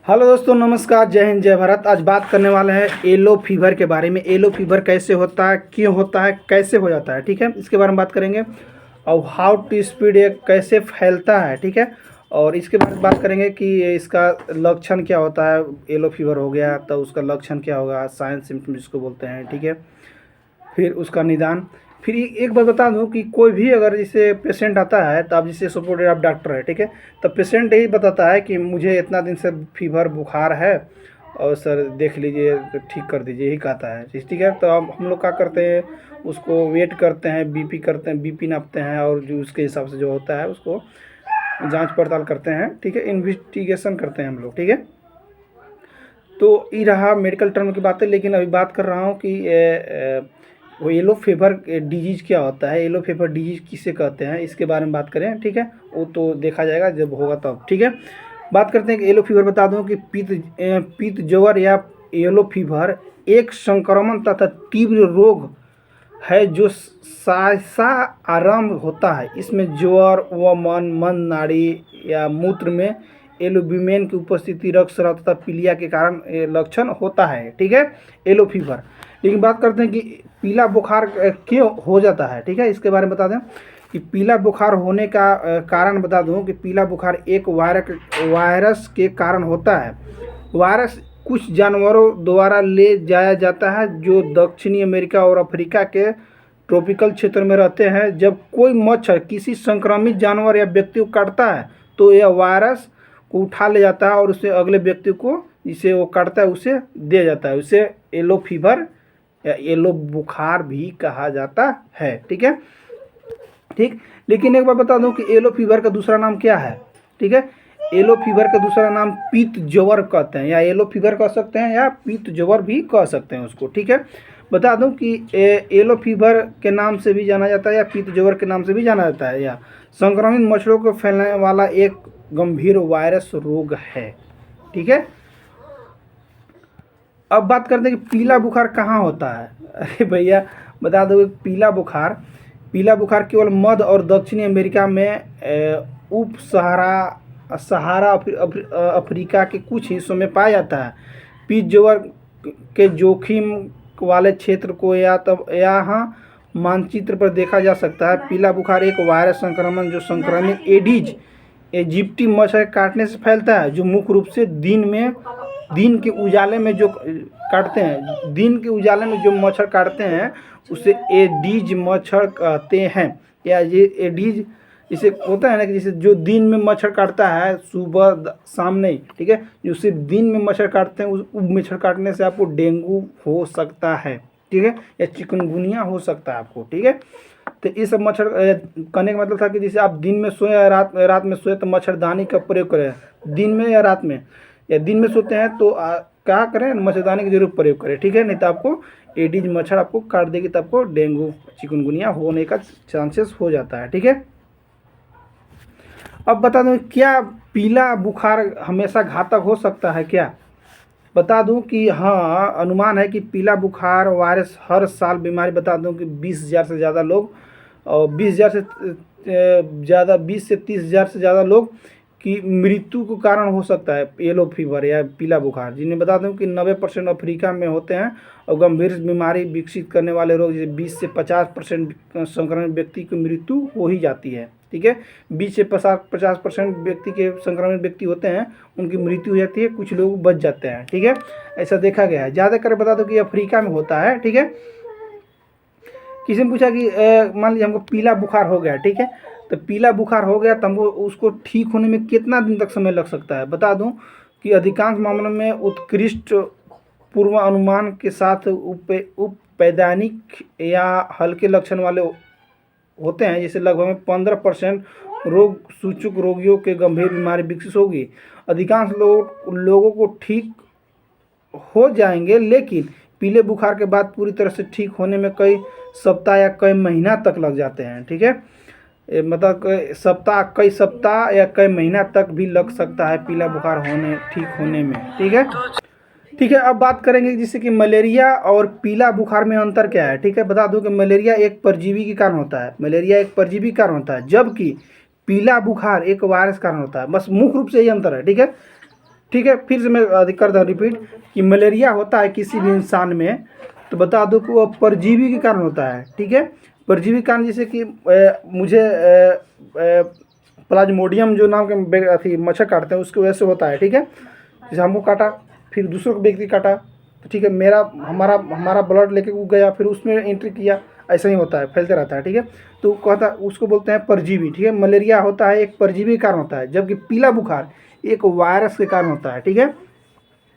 Hello दोस्तों, नमस्कार, जय हिंद, जय भारत। आज बात करने वाले हैं येलो फीवर के बारे में। येलो फीवर कैसे होता है, क्यों होता है, कैसे हो जाता है, ठीक है, इसके बारे में बात करेंगे। और हाउ टू स्प्रेड ये कैसे फैलता है, ठीक है। और इसके बारे में बात करेंगे कि इसका लक्षण क्या होता है। येलो फीवर हो गया तो उसका लक्षण क्या होगा, साइन सिम्टम जिसको बोलते हैं, ठीक है। फिर उसका निदान। फिर एक बात बता दूं कि कोई भी अगर जैसे पेशेंट आता है तो आप जैसे सपोज आप डॉक्टर है, ठीक है, तो पेशेंट यही बताता है कि मुझे इतना दिन से फीवर बुखार है और सर देख लीजिए तो ठीक कर दीजिए, यही कहता है, ठीक है। तो हम लोग क्या करते हैं, उसको वेट करते हैं, बीपी करते हैं, बीपी नापते हैं और जो उसके हिसाब से जो होता है उसको जांच पड़ताल करते हैं, ठीक है, इन्वेस्टिगेशन करते हैं हम लोग, ठीक है। तो ये रहा मेडिकल टर्म की बातें। लेकिन अभी बात कर रहा हूँ कि वो येलो फीवर डिजीज़ क्या होता है, येलो फीवर डिजीज़ किसे कहते हैं, इसके बारे में बात करें, ठीक है। वो तो देखा जाएगा जब होगा तब, ठीक है। बात करते हैं कि येलो फीवर। बता दूं कि पीत ज्वर या येलो फीवर एक संक्रमण तथा तीव्र रोग है जो सहसा आरंभ होता है। इसमें ज्वर व मन नाड़ी या मूत्र में एल्ब्यूमिन की उपस्थिति, रक्तस्राव तथा पीलिया के कारण लक्षण होता है, ठीक है, येलो फीवर। लेकिन बात करते हैं कि पीला बुखार क्यों हो जाता है, ठीक है, इसके बारे में बता दें कि पीला बुखार होने का कारण बता दूं कि पीला बुखार एक वायरस के कारण होता है। वायरस कुछ जानवरों द्वारा ले जाया जाता है जो दक्षिणी अमेरिका और अफ्रीका के ट्रॉपिकल क्षेत्र में रहते हैं। जब कोई मच्छर किसी संक्रमित जानवर या व्यक्ति को काटता है तो यह वायरस को उठा ले जाता है और उसे अगले व्यक्ति को जिसे वो काटता है उसे दे जाता है। उसे येलो फीवर या येलो बुखार भी कहा जाता है, ठीक है, ठीक। लेकिन एक बार बता दूं कि येलो फीवर का दूसरा नाम क्या है, ठीक है। येलो फीवर का दूसरा नाम पीत ज्वर कहते हैं, या येलो फीवर कह सकते हैं या पीत ज्वर भी कह सकते हैं उसको, ठीक है। बता दूं कि येलो फीवर के नाम से भी जाना जाता है या पीत ज्वर के नाम से भी जाना जाता है, या संक्रमित मच्छरों को फैलाने वाला एक गंभीर वायरस रोग है, ठीक है। अब बात करते हैं कि पीला बुखार कहाँ होता है। अरे भैया, बता दो कि पीला बुखार केवल मध्य और दक्षिणी अमेरिका में उप सहारा अफ्रीका के कुछ हिस्सों में पाया जाता है। पीत ज्वर के जोखिम वाले क्षेत्र को यहाँ मानचित्र पर देखा जा सकता है। पीला बुखार एक वायरस संक्रमण जो संक्रमित एडीज इजिप्टी मच्छर काटने से फैलता है, जो मुख्य रूप से दिन के उजाले में जो काटते हैं, दिन के उजाले में जो मच्छर काटते हैं उसे एडीज मच्छर कहते हैं। या ये एडीज इसे होता है ना कि जैसे जो दिन में मच्छर काटता है सुबह शाम नहीं, ठीक है, जो सिर्फ दिन में मच्छर काटते हैं उस मच्छर काटने से आपको डेंगू हो सकता है, ठीक है, या चिकनगुनिया हो सकता है आपको, ठीक है। तो ये सब मच्छर कहने का मतलब था कि जैसे आप दिन में सोए या रात में सोए तो मच्छरदानी का प्रयोग करें, दिन में या रात में, या दिन में सोते हैं तो क्या करें, मच्छरदानी का जरूर प्रयोग करें, ठीक है, नहीं तो आपको एडीज मच्छर आपको काट देगी तो आपको डेंगू चिकनगुनिया होने का चांसेस हो जाता है, ठीक है। अब बता दूं क्या पीला बुखार हमेशा घातक हो सकता है क्या। बता दूं कि हाँ, अनुमान है कि पीला बुखार वायरस हर साल बीमारी, बता दूं कि 20,000 से ज़्यादा लोग और 20,000 से ज़्यादा 20 से 30,000 से ज़्यादा लोग की मृत्यु का कारण हो सकता है येलो फीवर या पीला बुखार, जिन्हें बता दूं कि 90% अफ्रीका में होते हैं। और गंभीर बीमारी विकसित करने वाले रोग जैसे 20 से 50% संक्रमित व्यक्ति की मृत्यु हो ही जाती है, ठीक है। 20 से 50% व्यक्ति के संक्रमित व्यक्ति होते हैं उनकी मृत्यु हो जाती है, कुछ लोग बच जाते हैं, ठीक है, ऐसा देखा गया है। ज़्यादातर बता दो कि अफ्रीका में होता है, ठीक है। किसी ने पूछा कि मान लीजिए हमको पीला बुखार हो गया, ठीक है, तो पीला बुखार हो गया तो हमको उसको ठीक होने में कितना दिन तक समय लग सकता है। बता दूं कि अधिकांश मामलों में उत्कृष्ट पूर्वानुमान के साथ उपैदानिक या हल्के लक्षण वाले होते हैं, जैसे लगभग 15% रोग सूचक रोगियों के गंभीर बीमारी विकसित होगी। अधिकांश लोगों को ठीक हो जाएंगे, लेकिन पीले बुखार के बाद पूरी तरह से ठीक होने में कई सप्ताह या कई महीना तक लग जाते हैं, ठीक है। मतलब कई सप्ताह या कई महीना तक भी लग सकता है पीला बुखार ठीक होने में, ठीक है, ठीक है। अब बात करेंगे जैसे कि मलेरिया और पीला बुखार में अंतर क्या है, ठीक है। बता दूं कि मलेरिया एक परजीवी के कारण होता है, जबकि पीला बुखार एक वायरस कारण होता है। बस मुख्य रूप से यही अंतर है, ठीक है। ठीक है, फिर से मैं कर दूँ रिपीट कि मलेरिया होता है किसी भी इंसान में, तो बता दूँ कि वो परजीवी के कारण होता है। ठीक है, परजीवी के कारण, जैसे कि मुझे प्लाज्मोडियम जो नाम के अथी मच्छर काटते हैं उसकी वजह से होता है। ठीक है, जैसे हमको काटा, फिर दूसरों को व्यक्ति काटा, तो ठीक है, हमारा ब्लड लेके वो गया, फिर उसमें एंट्री किया, ऐसा ही होता है, फैलते रहता है। ठीक है, तो कहता उसको बोलते हैं परजीवी। ठीक है, मलेरिया होता है एक परजीवी के कारण होता है, जबकि पीला बुखार एक वायरस के कारण होता है। ठीक है,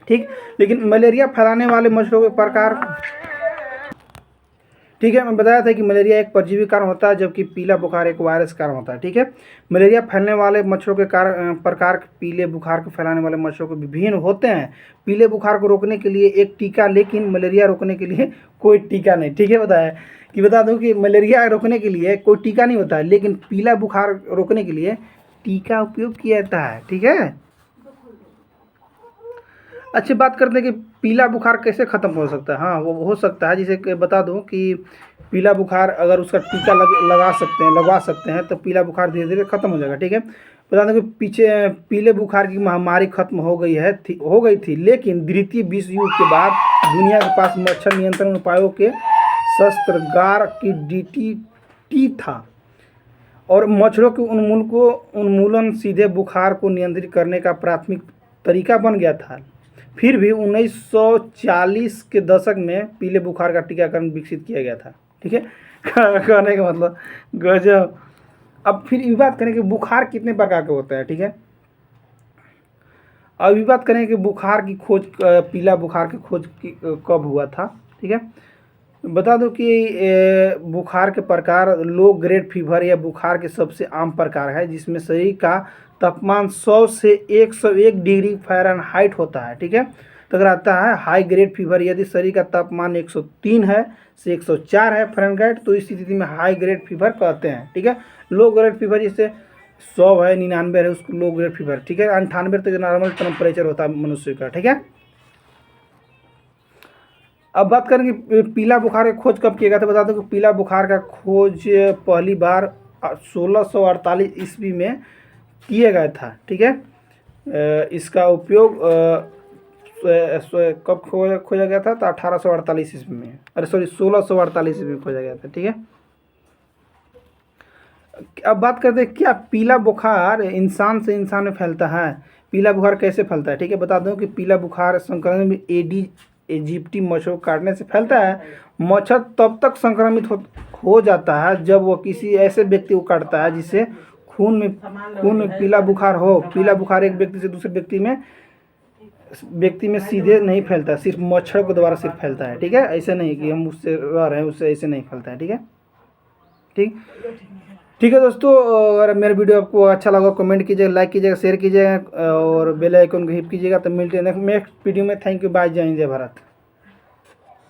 ठीक, लेकिन मलेरिया फैलाने वाले मच्छरों के प्रकार, ठीक है, मैं बताया था कि मलेरिया एक परजीवी कारण होता है, जबकि पीला बुखार एक वायरस कारण होता है। ठीक है, मलेरिया फैलने वाले मच्छरों के प्रकार पीले बुखार को फैलाने वाले मच्छरों को विभिन्न होते हैं। पीले बुखार को रोकने के लिए एक टीका, लेकिन मलेरिया रोकने के लिए कोई टीका नहीं। ठीक है, बताया कि बता दूं कि मलेरिया रोकने के लिए कोई टीका नहीं होता है, लेकिन पीला बुखार रोकने के लिए टीका उपयोग किया जाता है। ठीक है, अच्छी बात करते हैं कि पीला बुखार कैसे ख़त्म हो सकता है। हाँ, वो हो सकता है, जैसे कि बता दूं कि पीला बुखार अगर उसका टीका लगवा सकते हैं तो पीला बुखार धीरे धीरे ख़त्म हो जाएगा। ठीक है, बता दूं कि पीछे पीले बुखार की महामारी खत्म हो गई थी, लेकिन द्वितीय विश्व युद्ध के बाद दुनिया के पास मच्छर नियंत्रण उपायों के शस्त्रागार की DDT था, और मच्छरों के उन्मूलन सीधे बुखार को नियंत्रित करने का प्राथमिक तरीका बन गया था। फिर भी 1940 के दशक में पीले बुखार का टीकाकरण विकसित किया गया था। ठीक है, कहने का मतलब गजब। अब फिर ये बात करें कि बुखार कितने प्रकार के होते हैं। ठीक है, अब ये बात करें कि बुखार की खोज, पीला बुखार की खोज कब हुआ था। ठीक है, बता दो कि बुखार के प्रकार लो ग्रेड फीवर या बुखार के सबसे आम प्रकार है, जिसमें शरीर का तापमान 100 से 101 डिग्री फ़ारेनहाइट होता है। ठीक है, तो अगर आता है हाई ग्रेड फीवर, यदि शरीर का तापमान 103 है से 104 है फ़ारेनहाइट, तो इस स्थिति में हाई ग्रेड फीवर कहते हैं। ठीक है, लो ग्रेड फीवर जैसे 100 है, 99 है, उसको लो ग्रेड फीवर। ठीक है, 98 तक नॉर्मल टेम्परेचर होता है मनुष्य का। ठीक है, अब बात करेंगे पीला बुखार की खोज कब किया गया था। बता दो कि पीला बुखार का खोज पहली बार 1648 ईस्वी में किया गया था। ठीक है, इसका उपयोग कब खोजा गया था, तो 1848 ईस्वी में, अरे सॉरी 1648 ईस्वी में खोजा गया था। ठीक है, अब बात करते हैं क्या पीला बुखार इंसान से इंसान में फैलता है। पीला बुखार कैसे फैलता है। ठीक है, बता दूं कि पीला बुखार संक्रमण में एडीज इजिप्टी मच्छरों को काटने से फैलता है। मच्छर तब तक संक्रमित हो जाता है जब वह किसी ऐसे व्यक्ति को काटता है जिसे खून में पीला बुखार हो। पीला बुखार एक व्यक्ति से दूसरे व्यक्ति में सीधे नहीं फैलता, सिर्फ मच्छर के द्वारा सिर्फ फैलता है। ठीक है, ऐसे नहीं कि हम उससे रह रहे हैं, उससे ऐसे नहीं फैलता है। ठीक है, ठीक है दोस्तों, अगर मेरा वीडियो आपको अच्छा लगा कमेंट कीजिएगा, लाइक कीजिएगा, शेयर कीजिएगा और बेल आइकन को हिट कीजिएगा। तो मिलते हैं नेक्स्ट वीडियो में। थैंक यू, बाय, जय हिंद, जय भारत।